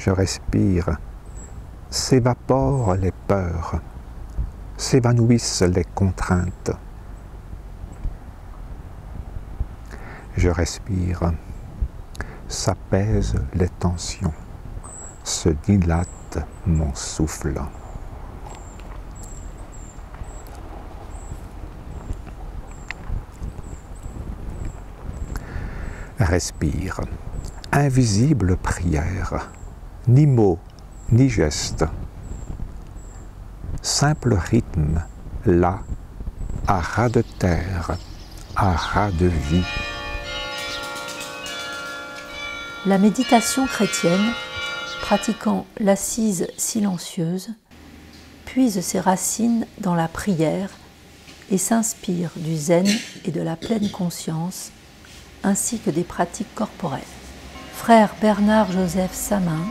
je respire, s'évaporent les peurs, s'évanouissent les contraintes. Je respire, s'apaisent les tensions, se dilate mon souffle. Respire, invisible prière, ni mot, ni geste. Simple rythme, là, à ras de terre, à ras de vie. La méditation chrétienne, pratiquant l'assise silencieuse, puise ses racines dans la prière et s'inspire du zen et de la pleine conscience, ainsi que des pratiques corporelles. Frère Bernard-Joseph Samin,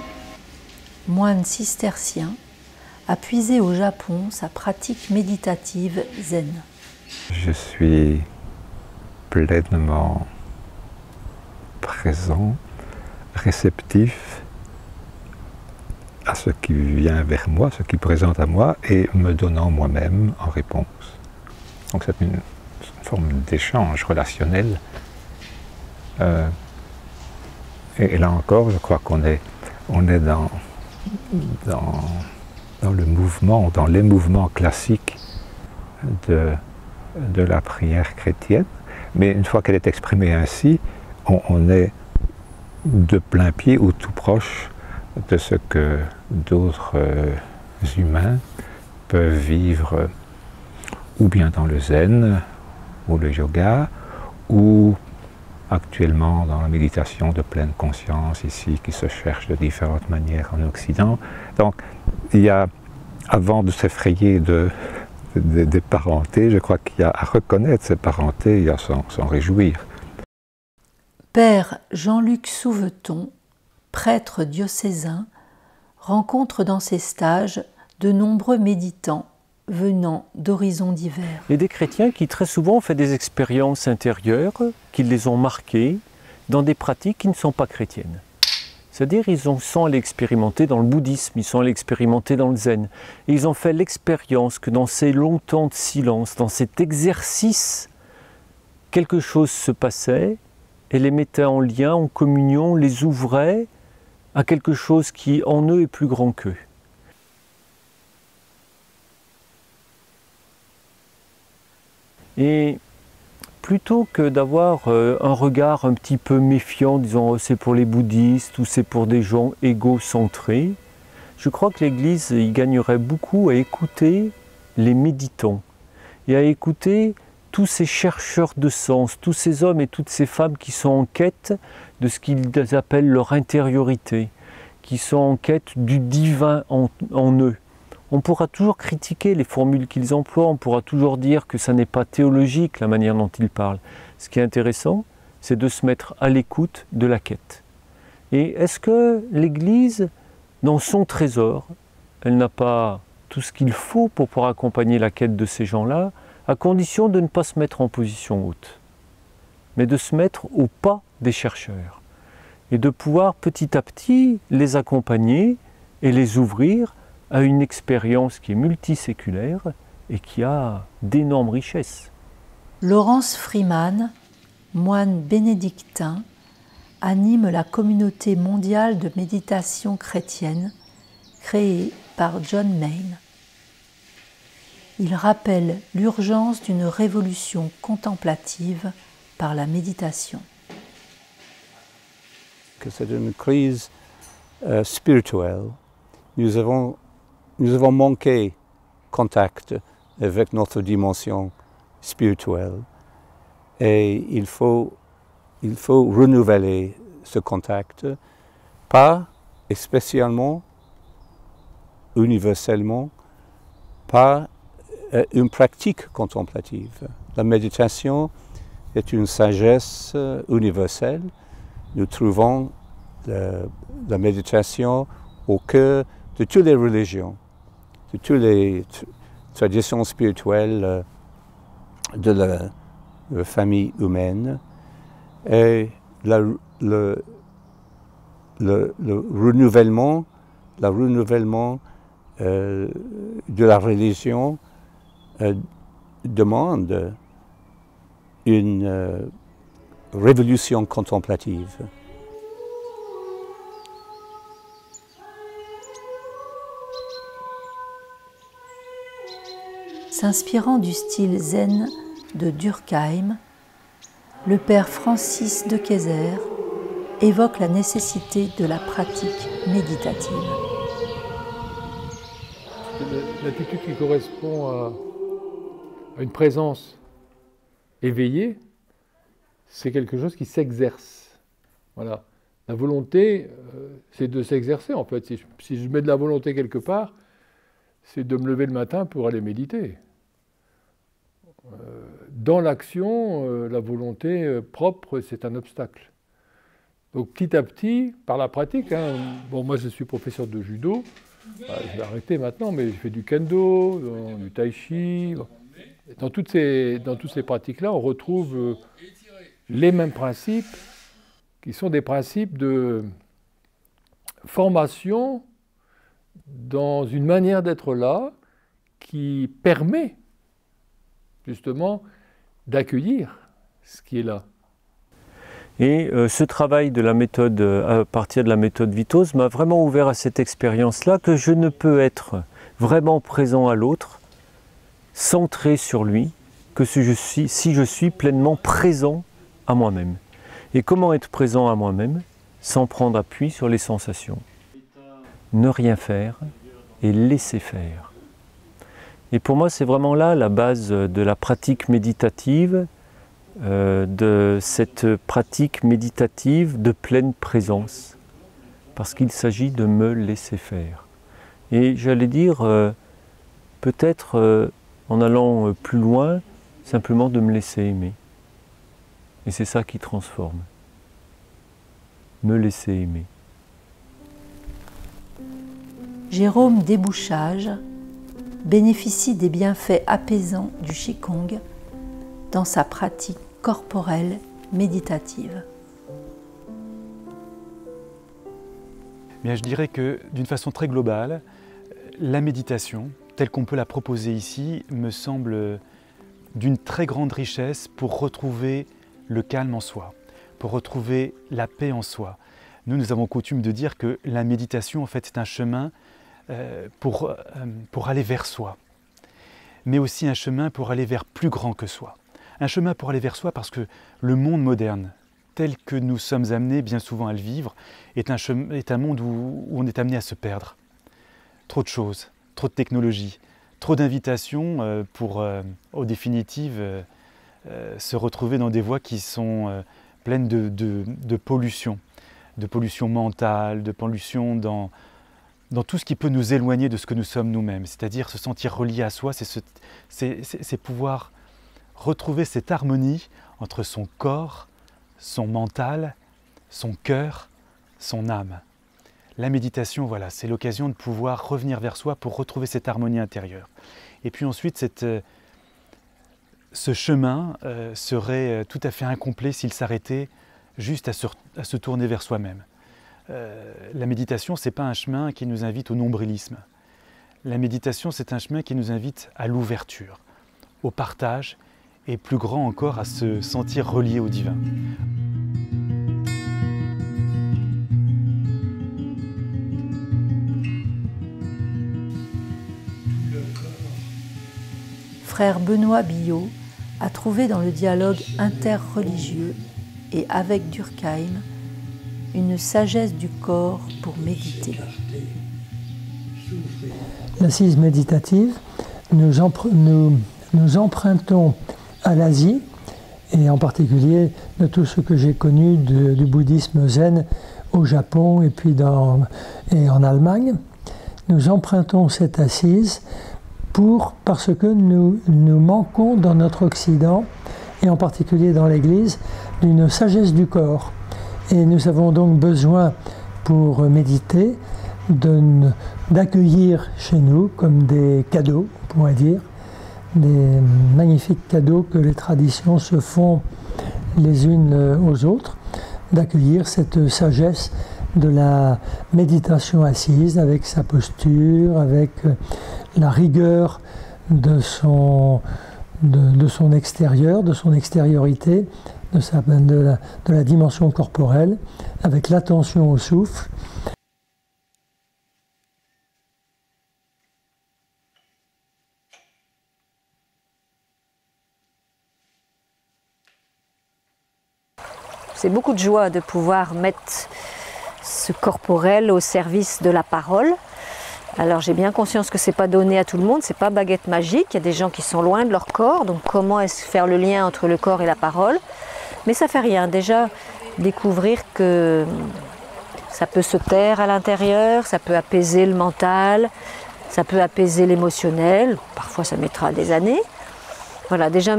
moine cistercien, a puisé au Japon sa pratique méditative zen. Je suis pleinement présent, réceptif à ce qui vient vers moi, ce qui présente à moi, et me donnant moi-même en réponse. Donc c'est une forme d'échange relationnel. Et là encore, je crois qu'on est dans le mouvement, dans les mouvements classiques de la prière chrétienne. Mais une fois qu'elle est exprimée ainsi, on est de plein pied ou tout proche de ce que d'autres humains peuvent vivre ou bien dans le zen ou le yoga, ou actuellement dans la méditation de pleine conscience ici, qui se cherche de différentes manières en Occident. Donc il y a, avant de s'effrayer des parentés, je crois qu'il y a à reconnaître ces parentés et à s'en réjouir. Père Jean-Luc Souveton, prêtre diocésain, rencontre dans ses stages de nombreux méditants venant d'horizons divers. Il y a des chrétiens qui très souvent ont fait des expériences intérieures, qui les ont marquées dans des pratiques qui ne sont pas chrétiennes. C'est-à-dire ils sont allés expérimenter dans le bouddhisme, ils sont allés expérimenter dans le zen. Et ils ont fait l'expérience que dans ces longs temps de silence, dans cet exercice, quelque chose se passait et les mettait en lien, en communion, les ouvrait à quelque chose qui en eux est plus grand qu'eux. Et plutôt que d'avoir un regard un petit peu méfiant, disant oh, c'est pour les bouddhistes ou c'est pour des gens égocentrés, je crois que l'Église y gagnerait beaucoup à écouter les méditants et à écouter tous ces chercheurs de sens, tous ces hommes et toutes ces femmes qui sont en quête de ce qu'ils appellent leur intériorité, qui sont en quête du divin en eux. On pourra toujours critiquer les formules qu'ils emploient, on pourra toujours dire que ça n'est pas théologique la manière dont ils parlent. Ce qui est intéressant, c'est de se mettre à l'écoute de la quête. Et est-ce que l'Église, dans son trésor, elle n'a pas tout ce qu'il faut pour pouvoir accompagner la quête de ces gens-là, à condition de ne pas se mettre en position haute, mais de se mettre au pas des chercheurs, et de pouvoir petit à petit les accompagner et les ouvrir à une expérience qui est multiséculaire et qui a d'énormes richesses. Laurence Freeman, moine bénédictin, anime la communauté mondiale de méditation chrétienne créée par John Main. Il rappelle l'urgence d'une révolution contemplative par la méditation. Que c'est une crise spirituelle. Nous avons manqué contact avec notre dimension spirituelle et il faut renouveler ce contact, pas spécialement, universellement, par une pratique contemplative. La méditation est une sagesse universelle. Nous trouvons la méditation au cœur de toutes les religions, de toutes les traditions spirituelles de la famille humaine. Et le renouvellement de la religion demande une révolution contemplative. S'inspirant du style zen de Durkheim, le père Francis de Kayser évoque la nécessité de la pratique méditative. L'attitude qui correspond à une présence éveillée, c'est quelque chose qui s'exerce. Voilà. La volonté, c'est de s'exercer en fait. Si je mets de la volonté quelque part, c'est de me lever le matin pour aller méditer. Dans l'action, la volonté propre, c'est un obstacle. Donc petit à petit, par la pratique, bon, moi je suis professeur de judo, je vais arrêter maintenant, mais je fais du kendo, du tai chi. Dans toutes ces pratiques-là, on retrouve les mêmes principes, qui sont des principes de formation dans une manière d'être là, qui permet justement d'accueillir ce qui est là. Et ce travail de la méthode, à partir de la méthode Vitos, m'a vraiment ouvert à cette expérience-là, que je ne peux être vraiment présent à l'autre, centré sur lui, que si je suis pleinement présent à moi-même. Et comment être présent à moi-même sans prendre appui sur les sensations? Ne rien faire et laisser faire. Et pour moi, c'est vraiment là la base de la pratique méditative, de cette pratique méditative de pleine présence, parce qu'il s'agit de me laisser faire. Et j'allais dire, peut-être en allant plus loin, simplement de me laisser aimer. Et c'est ça qui transforme. Me laisser aimer. Jérôme Desbouchages bénéficie des bienfaits apaisants du Qigong dans sa pratique corporelle méditative. Bien, je dirais que d'une façon très globale, la méditation, telle qu'on peut la proposer ici, me semble d'une très grande richesse pour retrouver le calme en soi, pour retrouver la paix en soi. Nous avons coutume de dire que la méditation, en fait, c'est un chemin pour aller vers soi, mais aussi un chemin pour aller vers plus grand que soi. Un chemin pour aller vers soi parce que le monde moderne, tel que nous sommes amenés bien souvent à le vivre, est un monde où on est amené à se perdre. Trop de choses, trop de technologies, trop d'invitations pour, au définitive, se retrouver dans des voies qui sont pleines de pollution mentale, de pollution dans tout ce qui peut nous éloigner de ce que nous sommes nous-mêmes, c'est-à-dire se sentir relié à soi, c'est pouvoir retrouver cette harmonie entre son corps, son mental, son cœur, son âme. La méditation, voilà, c'est l'occasion de pouvoir revenir vers soi pour retrouver cette harmonie intérieure. Et puis ensuite, ce chemin serait tout à fait incomplet s'il s'arrêtait juste à se tourner vers soi-même. La méditation, ce n'est pas un chemin qui nous invite au nombrilisme. La méditation, c'est un chemin qui nous invite à l'ouverture, au partage et plus grand encore à se sentir relié au divin. Frère Benoît Billot a trouvé dans le dialogue interreligieux et avec Durkheim une sagesse du corps pour méditer. L'assise méditative, nous empruntons à l'Asie, et en particulier de tout ce que j'ai connu du bouddhisme zen au Japon et puis en Allemagne. Nous empruntons cette assise parce que nous manquons dans notre Occident, et en particulier dans l'Église, d'une sagesse du corps. Et nous avons donc besoin, pour méditer, d'accueillir chez nous comme des cadeaux, on pourrait dire, des magnifiques cadeaux que les traditions se font les unes aux autres, d'accueillir cette sagesse de la méditation assise, avec sa posture, avec la rigueur de son extérieur, de son extériorité, de la dimension corporelle, avec l'attention au souffle. C'est beaucoup de joie de pouvoir mettre ce corporel au service de la parole. Alors j'ai bien conscience que ce n'est pas donné à tout le monde, ce n'est pas baguette magique, il y a des gens qui sont loin de leur corps, donc comment est-ce faire le lien entre le corps et la parole? Mais ça fait rien, déjà découvrir que ça peut se taire à l'intérieur, ça peut apaiser le mental, ça peut apaiser l'émotionnel, parfois ça mettra des années. Voilà, déjà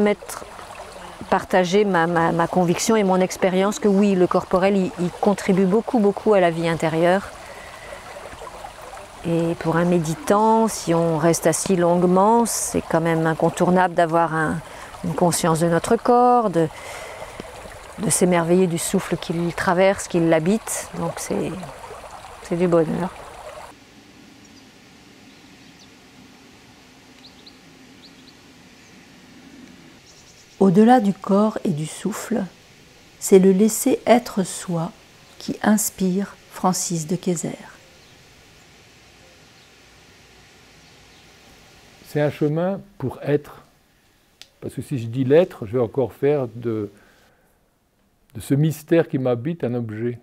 partager ma conviction et mon expérience que oui, le corporel, il contribue beaucoup à la vie intérieure. Et pour un méditant, si on reste assis longuement, c'est quand même incontournable d'avoir une conscience de notre corps, de s'émerveiller du souffle qui le traverse, qui l'habite. Donc c'est du bonheur. Au-delà du corps et du souffle, c'est le laisser être soi qui inspire Francis de Kayser. C'est un chemin pour être. Parce que si je dis l'être, je vais encore faire de ce mystère qui m'habite un objet.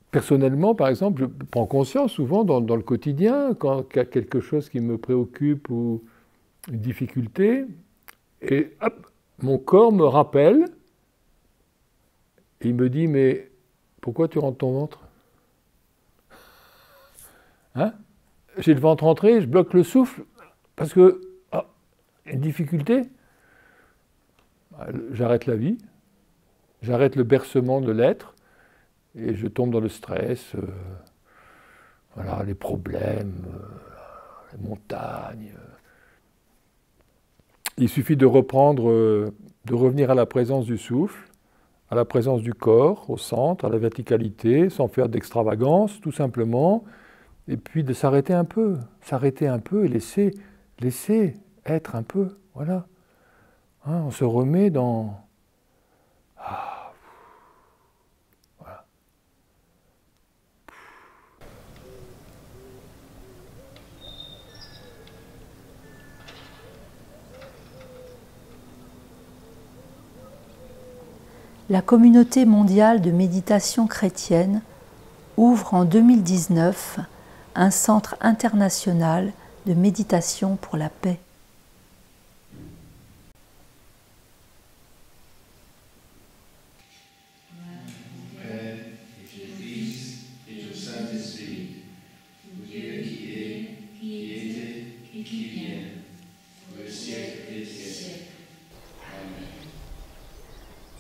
Personnellement, par exemple, je prends conscience souvent dans le quotidien, quand il y a quelque chose qui me préoccupe ou une difficulté, et hop, mon corps me rappelle, et il me dit, mais pourquoi tu rentres ton ventre? Hein? J'ai le ventre rentré, je bloque le souffle, parce que, une difficulté, j'arrête la vie, j'arrête le bercement de l'être, et je tombe dans le stress, voilà, les problèmes, les montagnes. Il suffit de revenir à la présence du souffle, à la présence du corps, au centre, à la verticalité, sans faire d'extravagance, tout simplement, et puis de s'arrêter un peu et laisser être un peu, voilà. Hein, on se remet dans... Voilà. La Communauté mondiale de méditation chrétienne ouvre en 2019 un centre international de méditation pour la paix.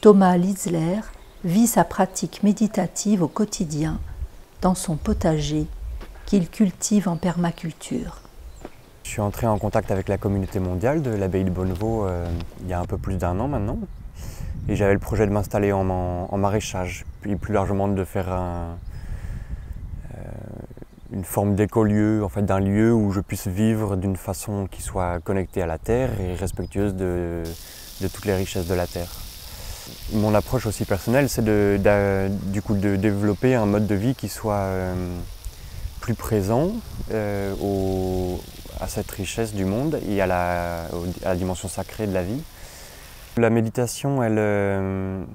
Thomas Litzler vit sa pratique méditative au quotidien dans son potager qu'il cultive en permaculture. Je suis entré en contact avec la communauté mondiale de l'abbaye de Bonnevaux il y a un peu plus d'1 an maintenant. Et j'avais le projet de m'installer en maraîchage, puis plus largement de faire une forme d'écolieu, en fait d'un lieu où je puisse vivre d'une façon qui soit connectée à la terre et respectueuse de toutes les richesses de la terre. Mon approche aussi personnelle, c'est du coup de développer un mode de vie qui soit plus présent à cette richesse du monde et à la dimension sacrée de la vie. La méditation, elle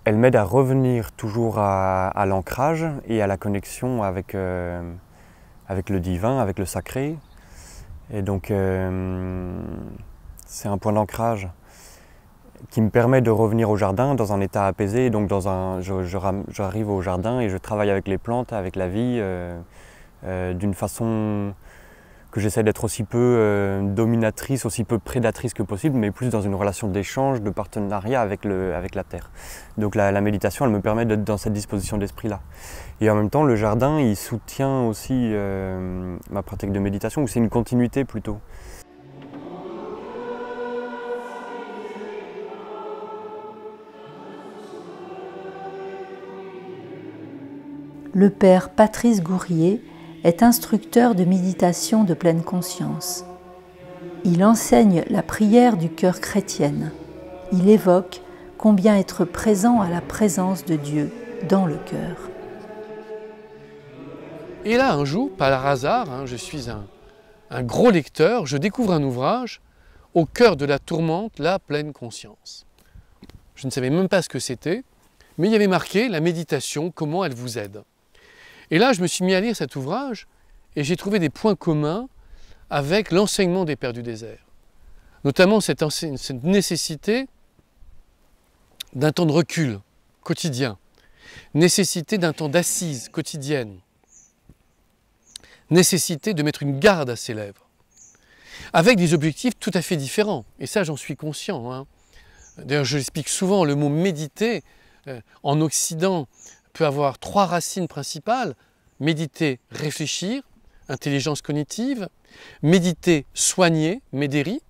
m'aide à revenir toujours à l'ancrage et à la connexion avec le divin, avec le sacré. Et donc c'est un point d'ancrage qui me permet de revenir au jardin dans un état apaisé. Donc j'arrive au jardin et je travaille avec les plantes, avec la vie, d'une façon que j'essaie d'être aussi peu dominatrice, aussi peu prédatrice que possible, mais plus dans une relation d'échange, de partenariat avec la terre. Donc la méditation, elle me permet d'être dans cette disposition d'esprit-là. Et en même temps, le jardin, il soutient aussi ma pratique de méditation, ou c'est une continuité plutôt. le père Patrice Gourrier est instructeur de méditation de pleine conscience. Il enseigne la prière du cœur chrétienne. Il évoque combien être présent à la présence de Dieu dans le cœur. Et là, un jour, par hasard, je suis un gros lecteur, je découvre un ouvrage, Au cœur de la tourmente, la pleine conscience. Je ne savais même pas ce que c'était, mais il y avait marqué la méditation, comment elle vous aide. Et là, je me suis mis à lire cet ouvrage et j'ai trouvé des points communs avec l'enseignement des Pères du désert. Notamment cette nécessité d'un temps de recul quotidien, nécessité d'un temps d'assise quotidienne, nécessité de mettre une garde à ses lèvres, avec des objectifs tout à fait différents. Et ça, j'en suis conscient. D'ailleurs, je l'explique souvent, le mot « méditer » en Occident peut avoir 3 racines principales. Méditer, réfléchir, intelligence cognitive. Méditer, soigner, médéri.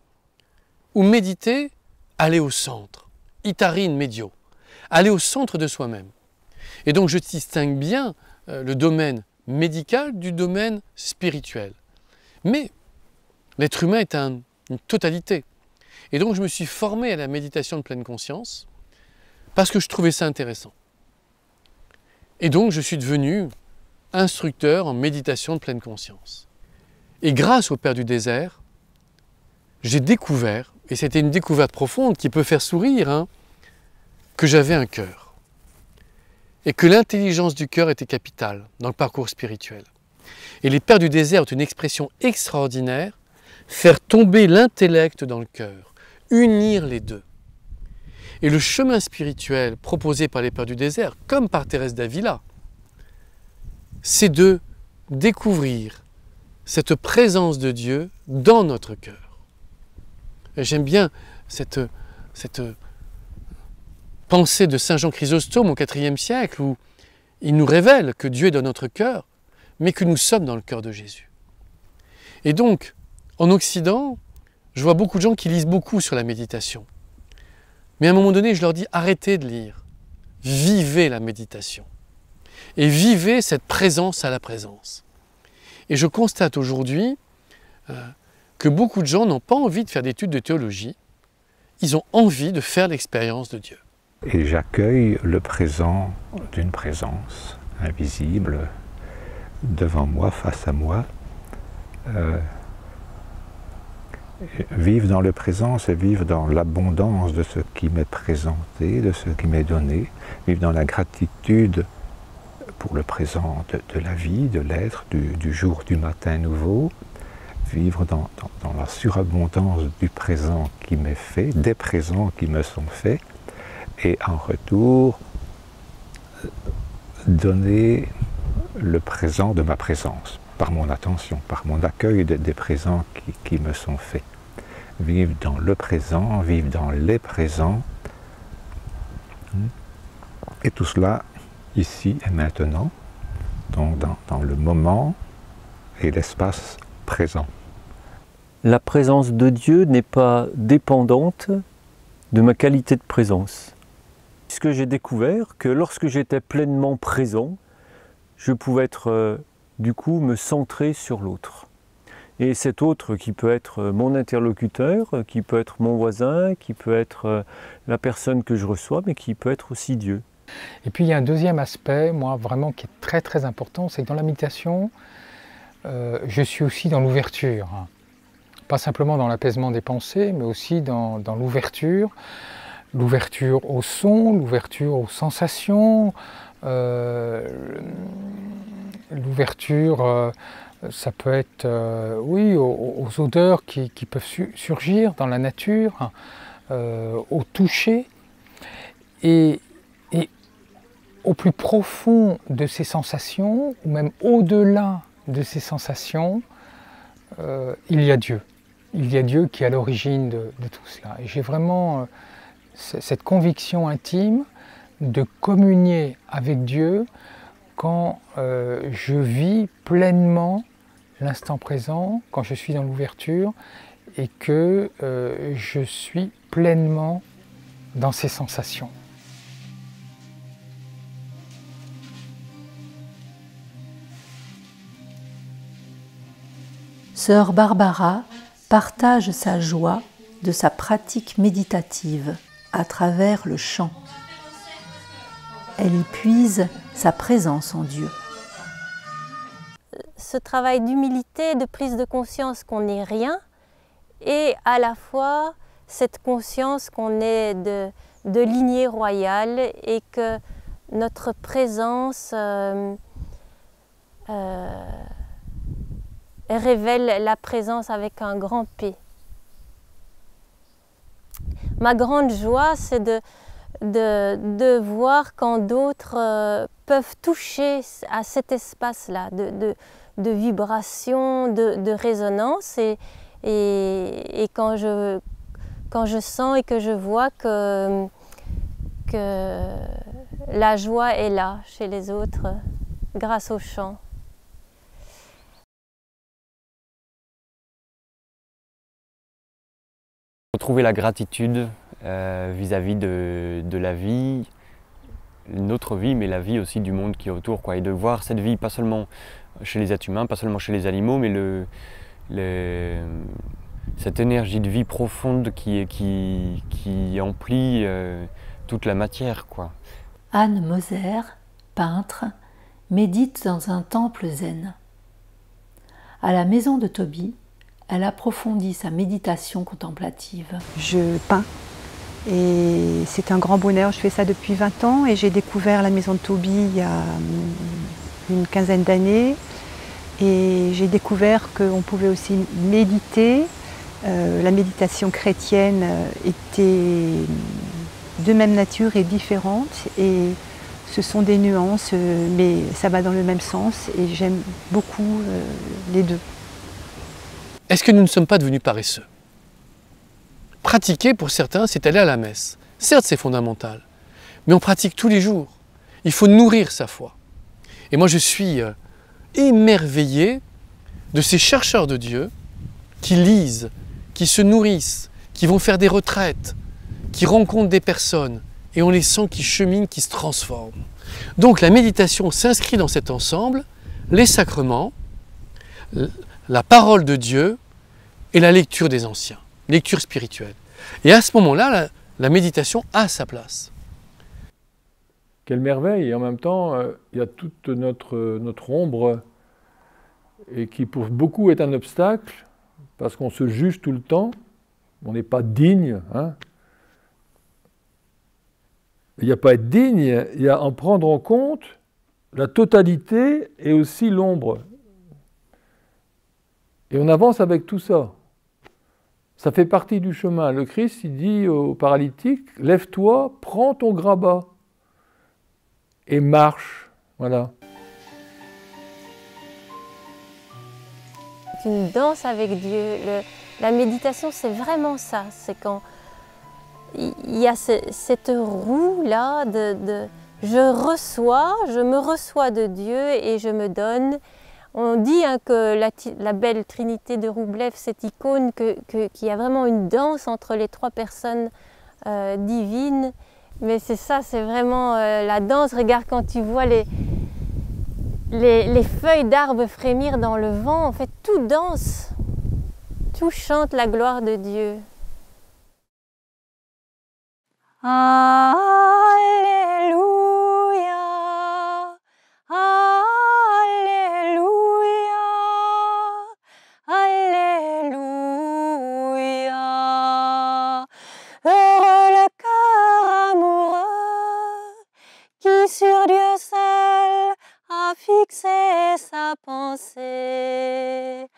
Ou méditer, aller au centre, itarin medio, aller au centre de soi-même. Et donc, je distingue bien le domaine médical du domaine spirituel. Mais l'être humain est une totalité. Et donc je me suis formé à la méditation de pleine conscience parce que je trouvais ça intéressant. Et donc je suis devenu instructeur en méditation de pleine conscience. Et grâce au Père du désert, j'ai découvert, et c'était une découverte profonde qui peut faire sourire, que j'avais un cœur. Et que l'intelligence du cœur était capitale dans le parcours spirituel. Et les Pères du désert ont une expression extraordinaire, faire tomber l'intellect dans le cœur, unir les deux. Et le chemin spirituel proposé par les Pères du désert, comme par Thérèse d'Avila, c'est de découvrir cette présence de Dieu dans notre cœur. J'aime bien cette pensée de Saint Jean Chrysostome au IVe siècle où il nous révèle que Dieu est dans notre cœur, mais que nous sommes dans le cœur de Jésus. Et donc, en Occident, je vois beaucoup de gens qui lisent beaucoup sur la méditation. Mais à un moment donné, je leur dis, arrêtez de lire. Vivez la méditation. Et vivez cette présence à la présence. Et je constate aujourd'hui que beaucoup de gens n'ont pas envie de faire d'études de théologie. Ils ont envie de faire l'expérience de Dieu. Et j'accueille le présent d'une présence invisible devant moi, face à moi. Vivre dans le présent, c'est vivre dans l'abondance de ce qui m'est présenté, de ce qui m'est donné. Vivre dans la gratitude pour le présent de la vie, de l'être, du jour, du matin nouveau. Vivre dans la surabondance du présent qui m'est fait, des présents qui me sont faits. Et en retour, donner le présent de ma présence, par mon attention, par mon accueil des présents qui me sont faits. Vivre dans le présent, vivre dans les présents. Et tout cela, ici et maintenant, donc dans le moment et l'espace présent. La présence de Dieu n'est pas dépendante de ma qualité de présence. Puisque j'ai découvert que lorsque j'étais pleinement présent, je pouvais être, du coup, me centrer sur l'autre. Et cet autre qui peut être mon interlocuteur, qui peut être mon voisin, qui peut être la personne que je reçois, mais qui peut être aussi Dieu. Et puis il y a un deuxième aspect, moi, vraiment qui est très très important, c'est que dans la méditation, je suis aussi dans l'ouverture. Pas simplement dans l'apaisement des pensées, mais aussi dans l'ouverture. L'ouverture au son, l'ouverture aux sensations, l'ouverture, ça peut être, oui, aux odeurs qui peuvent surgir dans la nature, au toucher. Et au plus profond de ces sensations, ou même au-delà de ces sensations, il y a Dieu. Il y a Dieu qui est à l'origine de tout cela. Et j'ai vraiment cette conviction intime de communier avec Dieu quand je vis pleinement l'instant présent, quand je suis dans l'ouverture et que je suis pleinement dans ces sensations. Sœur Barbara partage sa joie de sa pratique méditative à travers le chant. Elle y puise sa présence en Dieu. Ce travail d'humilité, de prise de conscience qu'on n'est rien, et à la fois cette conscience qu'on est de lignée royale et que notre présence révèle la présence avec un grand P. Ma grande joie, c'est de voir quand d'autres peuvent toucher à cet espace-là de vibration, de résonance, et quand je sens et que je vois que la joie est là chez les autres grâce au chant. Retrouver la gratitude vis-à-vis de la vie, notre vie, mais la vie aussi du monde qui est autour, quoi. Et de voir cette vie, pas seulement chez les êtres humains, pas seulement chez les animaux, mais cette énergie de vie profonde qui emplit toute la matière, quoi. Anne Moser, peintre, médite dans un temple zen. À la maison de Toby, elle approfondit sa méditation contemplative. Je peins et c'est un grand bonheur. Je fais ça depuis 20 ans et j'ai découvert la maison de Toby il y a une quinzaine d'années. Et j'ai découvert qu'on pouvait aussi méditer. La méditation chrétienne était de même nature et différente. Et ce sont des nuances, mais ça va dans le même sens. Et j'aime beaucoup les deux. Est-ce que nous ne sommes pas devenus paresseux? Pratiquer, pour certains, c'est aller à la messe. Certes, c'est fondamental, mais on pratique tous les jours. Il faut nourrir sa foi. Et moi, je suis émerveillé de ces chercheurs de Dieu qui lisent, qui se nourrissent, qui vont faire des retraites, qui rencontrent des personnes, et on les sent qui cheminent, qui se transforment. Donc la méditation s'inscrit dans cet ensemble, les sacrements, la parole de Dieu et la lecture des anciens, lecture spirituelle. Et à ce moment-là, la méditation a sa place. Quelle merveille! Et en même temps, il y a toute notre ombre, et qui pour beaucoup est un obstacle, parce qu'on se juge tout le temps, on n'est pas digne. Hein. Il n'y a pas à être digne, il y a à en prendre en compte la totalité et aussi l'ombre. Et on avance avec tout ça. Ça fait partie du chemin. Le Christ, il dit au paralytique, « Lève-toi, prends ton grabat et marche. » Voilà. Une danse avec Dieu. La méditation, c'est vraiment ça. C'est quand il y a cette roue-là je me reçois de Dieu et je me donne. On dit que la belle Trinité de Roublev, cette icône, qu'il y a vraiment une danse entre les trois personnes divines. Mais c'est ça, c'est vraiment la danse. Regarde quand tu vois les feuilles d'arbres frémir dans le vent, en fait tout danse, tout chante la gloire de Dieu. Alléluia, Alléluia, Alléluia. Heureux le cœur amoureux qui sur Dieu seul a fixé sa pensée.